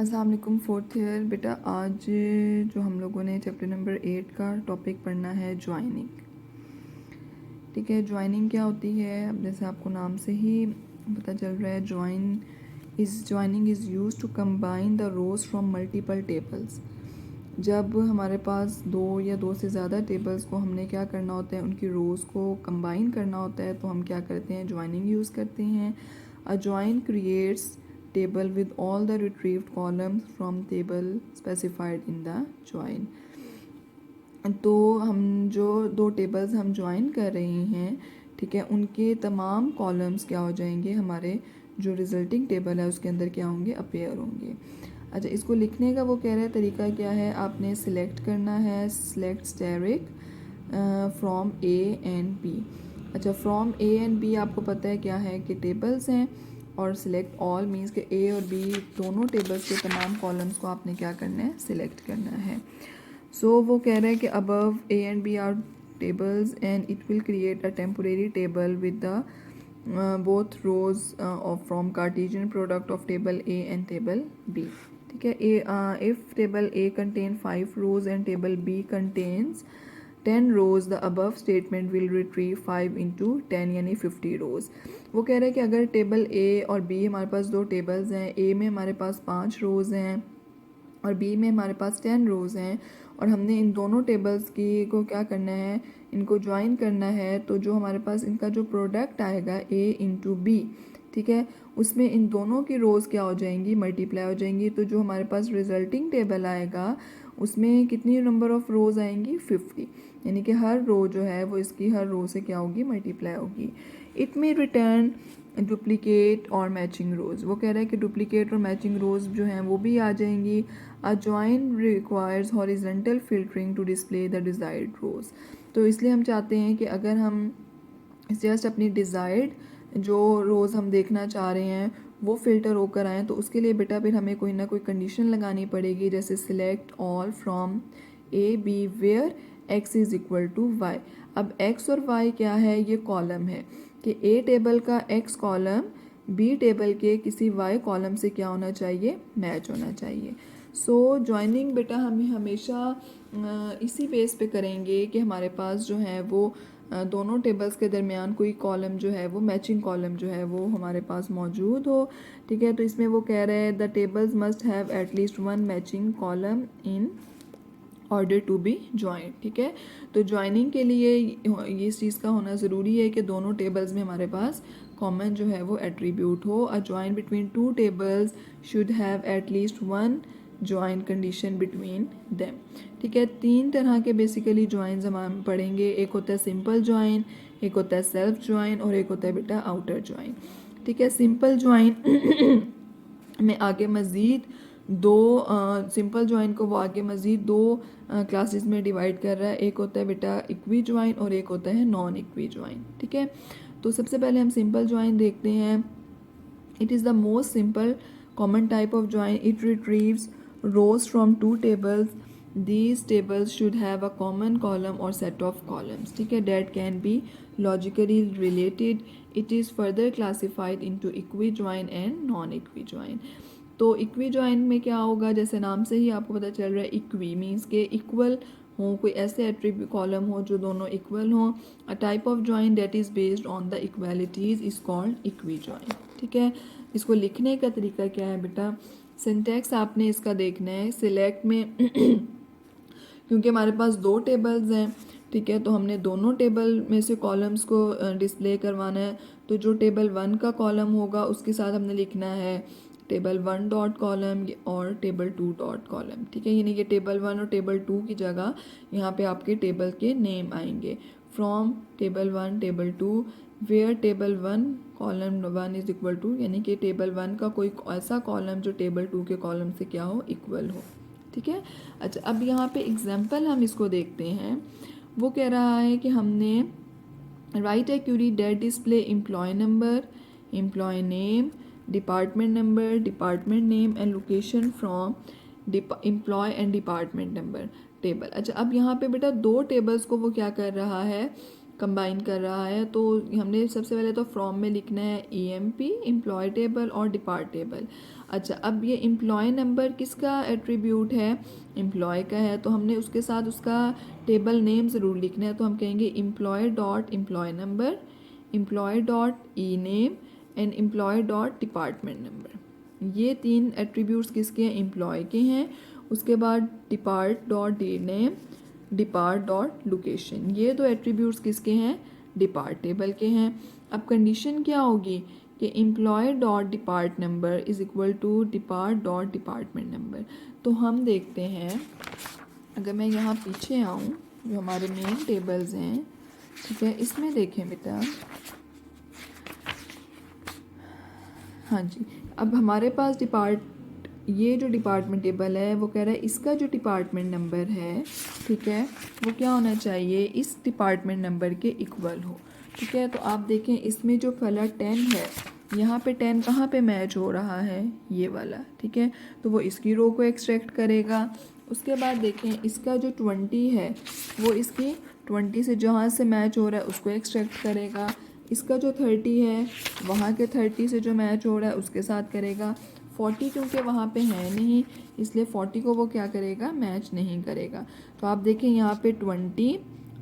अस्सलाम वालेकुम। Fourth year बेटा, आज जो हम लोगों ने चैप्टर नंबर 8 का टॉपिक पढ़ना है ज्वाइनिंग। ठीक है, ज्वाइनिंग क्या होती है? अब जैसे आपको नाम से ही पता चल रहा है, joining is use to combine the rows from multiple tables. जब हमारे पास दो या दो से ज़्यादा टेबल्स को हमने क्या करना होता है, उनकी रोज़ को कंबाइन करना होता है, तो हम क्या करते हैं, ज्वाइनिंग यूज़ करते हैं। A join creates table with all the retrieved columns from table specified in the join। तो हम जो दो टेबल्स हम ज्वाइन कर रहे हैं, ठीक है, उनके तमाम कॉलम्स क्या हो जाएंगे, हमारे जो रिजल्टिंग टेबल है उसके अंदर क्या होंगे, अपेयर होंगे। अच्छा, इसको लिखने का वो कह रहा है तरीका क्या है, आपने सिलेक्ट करना है, select asterisk from A and B. अच्छा, फ्रॉम ए एंड बी आपको पता है क्या है कि टेबल्स हैं, और सिलेक्ट ऑल मीन्स के ए और बी दोनों टेबल्स के तमाम कॉलम्स को आपने क्या करना है, सिलेक्ट करना है। सो वो कह रहा है कि above A and B are tables and it will create a temporary table with the both rows from Cartesian product of table A and table B। ठीक है, if table A contain 5 rows and table B contains 10 rows, the above statement will retrieve 5 into 10 यानी 50 rows। वो कह रहा है कि अगर table A और B हमारे पास दो टेबल्स हैं, A में हमारे पास 5 रोज़ हैं और बी में हमारे पास 10 रोज़ हैं, और हमने इन दोनों टेबल्स की को क्या करना है, इनको ज्वाइन करना है, तो जो हमारे पास इनका जो प्रोडक्ट आएगा ए इंटू बी, ठीक है, उसमें इन दोनों की रोज़ क्या हो जाएंगी, मल्टीप्लाई हो जाएंगी। तो जो हमारे पास रिजल्टिंग टेबल आएगा उसमें कितनी नंबर ऑफ़ रोज़ आएंगी, 50, यानी कि हर रो जो है वो इसकी हर रो से क्या होगी, मल्टीप्लाई होगी। इट में रिटर्न डुप्लीकेट और मैचिंग रोज़। वो कह रहा है कि डुप्लीकेट और मैचिंग रोज़ जो हैं वो भी आ जाएंगी। A join requires horizontal filtering to display the desired rows. तो इसलिए हम चाहते हैं कि अगर हम जस्ट अपनी डिज़ायर्ड जो रोज़ हम देखना चाह रहे हैं वो फ़िल्टर होकर आएँ, तो उसके लिए बेटा फिर हमें कोई ना कोई कंडीशन लगानी पड़ेगी, जैसे select all from A B where X is equal to Y. अब एक्स और वाई क्या है, ये कॉलम है कि ए टेबल का एक्स कॉलम बी टेबल के किसी वाई कॉलम से क्या होना चाहिए, मैच होना चाहिए। सो ज्वाइनिंग बेटा हमें हमेशा इसी बेस पे करेंगे कि हमारे पास जो है वो दोनों टेबल्स के दरमियान कोई कॉलम जो है वो मैचिंग कॉलम जो है वो हमारे पास मौजूद हो। ठीक है, तो इसमें वो कह रहे हैं the tables must have at least one matching column in order to be join. ठीक है, तो ज्वाइनिंग के लिए ये इस चीज़ का होना ज़रूरी है कि दोनों टेबल्स में हमारे पास कॉमन जो है वो एट्रीब्यूट हो। A join between two tables should have at least one join condition between them. ठीक है, तीन तरह के बेसिकली ज्वाइंस हम पढ़ेंगे, एक होता है सिंपल ज्वाइन, एक होता है सेल्फ ज्वाइन, और एक होता है बेटा आउटर ज्वाइन। ठीक है, सिंपल ज्वाइन में आगे मज़ीद दो सिंपल ज्वाइन को वो आगे मज़ीद दो क्लासेस में डिवाइड कर रहा है। एक होता है बेटा इक्वी ज्वाइन और एक होता है नॉन इक्वी ज्वाइन। ठीक है, तो सबसे पहले हम सिंपल ज्वाइन देखते हैं। It is the most simple common type of join. It retrieves rows from two tables. These tables should have a common column or set of columns, ठीक है, that can be logically related. It is further classified into equijoin and non-equijoin। तो इक्विजॉइन में क्या होगा, जैसे नाम से ही आपको पता चल रहा है, इक्वी मीन्स के इक्वल हो, कोई ऐसे एट्रीब्यूट कॉलम हो जो दोनों इक्वल हों। A type of join that is based on the equalities is called equijoin. ठीक है, इसको लिखने का तरीका क्या है बेटा, सिंटैक्स आपने इसका देखना है। सिलेक्ट में क्योंकि हमारे पास दो टेबल्स हैं, ठीक है, तो हमने दोनों टेबल में से कॉलम्स को डिस्प्ले करवाना है। तो जो टेबल 1 का कॉलम होगा उसके साथ हमने लिखना है टेबल 1 डॉट कॉलम और टेबल 2 डॉट कॉलम। ठीक है, यानी कि टेबल 1 और टेबल 2 की जगह यहाँ पे आपके टेबल के नेम आएंगे। From table 1 table 2 where table 1 column 1 is equal to, यानी कि टेबल 1 का कोई ऐसा कॉलम जो टेबल 2 के कॉलम से क्या हो, इक्वल हो। ठीक है, अच्छा, अब यहाँ पे एग्जाम्पल हम इसको देखते हैं। वो कह रहा है कि हमने write a query that display employee number, employee name, department number, department name and location from employee and department number table. अच्छा, अब यहाँ पे बेटा दो टेबल्स को वो क्या कर रहा है, कंबाइन कर रहा है, तो हमने सबसे पहले तो फ्रॉम में लिखना है EMP एम्प्लॉय टेबल और डिपार्ट टेबल। अच्छा, अब ये एम्प्लॉय नंबर किसका एट्रीब्यूट है? एम्प्लॉय का है, तो हमने उसके साथ उसका टेबल नेम ज़रूर लिखना है। तो हम कहेंगे employee dot employee number, employee dot E name and employee dot department number. ये 3 एट्रीब्यूट्स किसके हैं? एम्प्लॉय के हैं। उसके बाद depart dot D name, depart dot location, ये 2 एट्रीब्यूट्स किसके हैं? डिपार्ट टेबल के हैं। अब कंडीशन क्या होगी कि employee dot depart number is equal to depart dot department number. तो हम देखते हैं, अगर मैं यहाँ पीछे आऊँ, जो हमारे मेन टेबल्स हैं, ठीक है, इसमें देखें बेटा, हाँ जी, अब हमारे पास ये जो डिपार्टमेंट टेबल है वो कह रहा है इसका जो डिपार्टमेंट नंबर है, ठीक है, वो क्या होना चाहिए? इस डिपार्टमेंट नंबर के इक्वल हो। ठीक है, तो आप देखें इसमें जो वाला 10 है, यहाँ पे 10 कहाँ पे मैच हो रहा है? ये वाला। ठीक है, तो वो इसकी रो को एक्सट्रैक्ट करेगा। उसके बाद देखें इसका जो 20 है वो इसकी 20 से जहाँ से मैच हो रहा है उसको एक्सट्रैक्ट करेगा। इसका जो 30 है वहाँ के 30 से जो मैच हो रहा है उसके साथ करेगा। 40 क्योंकि वहाँ पे है नहीं, इसलिए 40 को वो क्या करेगा? मैच नहीं करेगा। तो आप देखें यहाँ पे 20,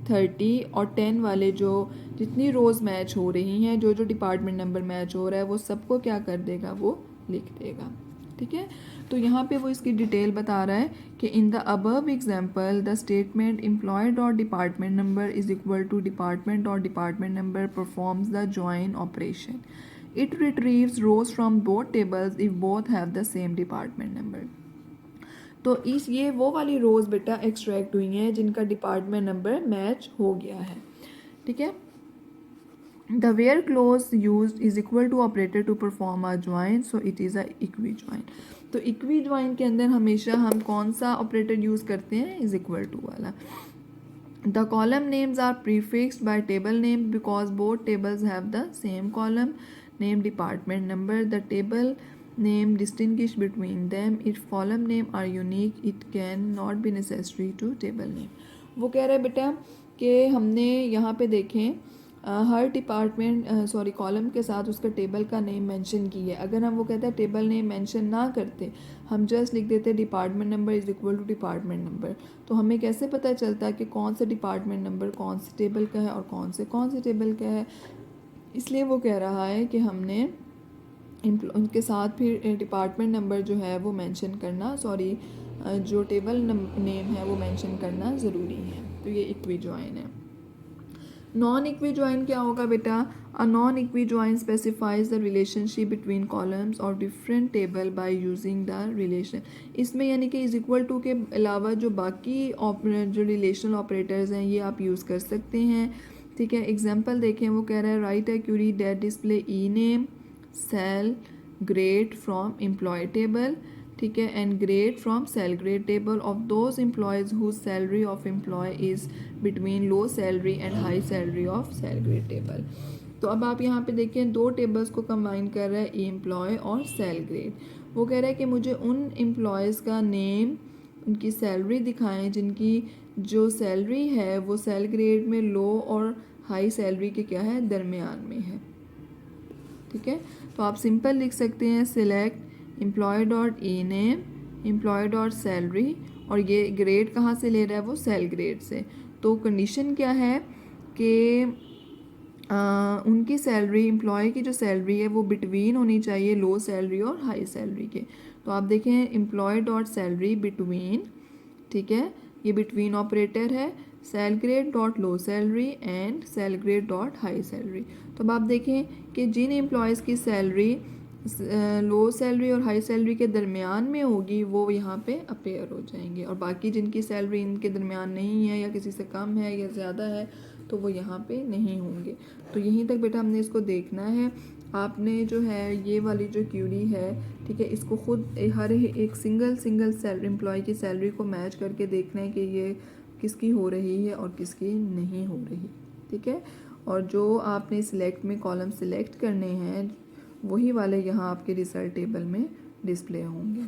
30 और 10 वाले जो जितनी रोज़ मैच हो रही हैं, जो जो डिपार्टमेंट नंबर मैच हो रहा है, वो सबको क्या कर देगा? वो लिख देगा। ठीक है, तो यहाँ पे वो इसकी डिटेल बता रहा है कि in the above example the statement employee dot department number is equal to department dot department number performs the join operation. It retrieves rows from both tables if both have the same department number. तो ये वो वाली रोज़ बेटा extract हुई हैं जिनका department number match हो गया है। ठीक है, the where clause uses is equal to operator to perform a join, so it is a equi join. तो इक्वी ज्वाइन के अंदर हमेशा हम कौन सा ऑपरेटर यूज़ करते हैं? इज इक्वल टू वाला। The column names are prefixed by table name because both tables have the same column name department number. The table name distinguish between them. If column name are unique, it can not be necessary to table name. वो कह रहा है बेटा कि हमने यहाँ पे देखें हर कॉलम के साथ उसका टेबल का नेम मेंशन की है। अगर हम वो कहते हैं टेबल नेम मेंशन ना करते, हम जस्ट लिख देते department number is equal to department number, तो हमें कैसे पता चलता है कि कौन सा डिपार्टमेंट नंबर कौन से टेबल का है और कौन से टेबल का है? इसलिए वो कह रहा है कि हमने उनके साथ फिर डिपार्टमेंट नंबर जो है वो मेंशन करना, जो टेबल नेम है वो मेंशन करना ज़रूरी है। तो ये इक्वी ज्वाइन है। नॉन इक्वी ज्वाइन क्या होगा बेटा? A non equi join specifies the relationship between columns और different table by using the relation. इसमें यानी कि इज इक्वल टू के अलावा जो बाकी जो रिलेशनल ऑपरेटर्स हैं ये आप यूज़ कर सकते हैं। ठीक है, एग्जांपल देखें, वो कह रहा है write a query that display E name, sal, grade from employee table, ठीक है, and grade from sal grade table of those employees whose salary of employee is between low salary and high salary of sal grade table. तो अब आप यहाँ पे देखें 2 tables को combine कर रहा है, ई एम्प्लॉय और सेल ग्रेड। वो कह रहा है कि मुझे उन एम्प्लॉयज़ का नेम, उनकी सैलरी दिखाएं जिनकी जो सैलरी है वो सेल ग्रेड में लो और हाई सैलरी के क्या है? दरमियान में है। ठीक है, तो आप सिंपल लिख सकते हैं select employ dot E name, employ dot salary, और ये ग्रेड कहाँ से ले रहा है? वो सेल ग्रेड से। तो कंडीशन क्या है कि उनकी सैलरी, एम्प्लॉय की जो सैलरी है वो बिटवीन होनी चाहिए लो सैलरी और हाई सैलरी के। तो आप देखें एम्प्लॉय डॉट सैलरी बिटवीन, ठीक है, ये बिटवीन ऑपरेटर है, sal grade dot low salary and sal grade dot high salary. तो अब आप देखें कि जिन एम्प्लॉयज़ की सैलरी लो सैलरी और हाई सैलरी के दरमियान में होगी वो यहाँ पे अपेयर हो जाएंगे, और बाकी जिनकी सैलरी इनके दरमियान नहीं है या किसी से कम है या ज़्यादा है तो वो यहाँ पे नहीं होंगे। तो यहीं तक बेटा हमने इसको देखना है। आपने जो है ये वाली जो क्यूरी है, ठीक है, इसको खुद हर एक सिंगल सैलरी एम्प्लॉय की सैलरी को मैच करके देखना है कि ये किसकी हो रही है और किसकी नहीं हो रही। ठीक है, और जो आपने सिलेक्ट में कॉलम सिलेक्ट करने हैं वही वाले यहाँ आपके रिजल्ट टेबल में डिस्प्ले होंगे।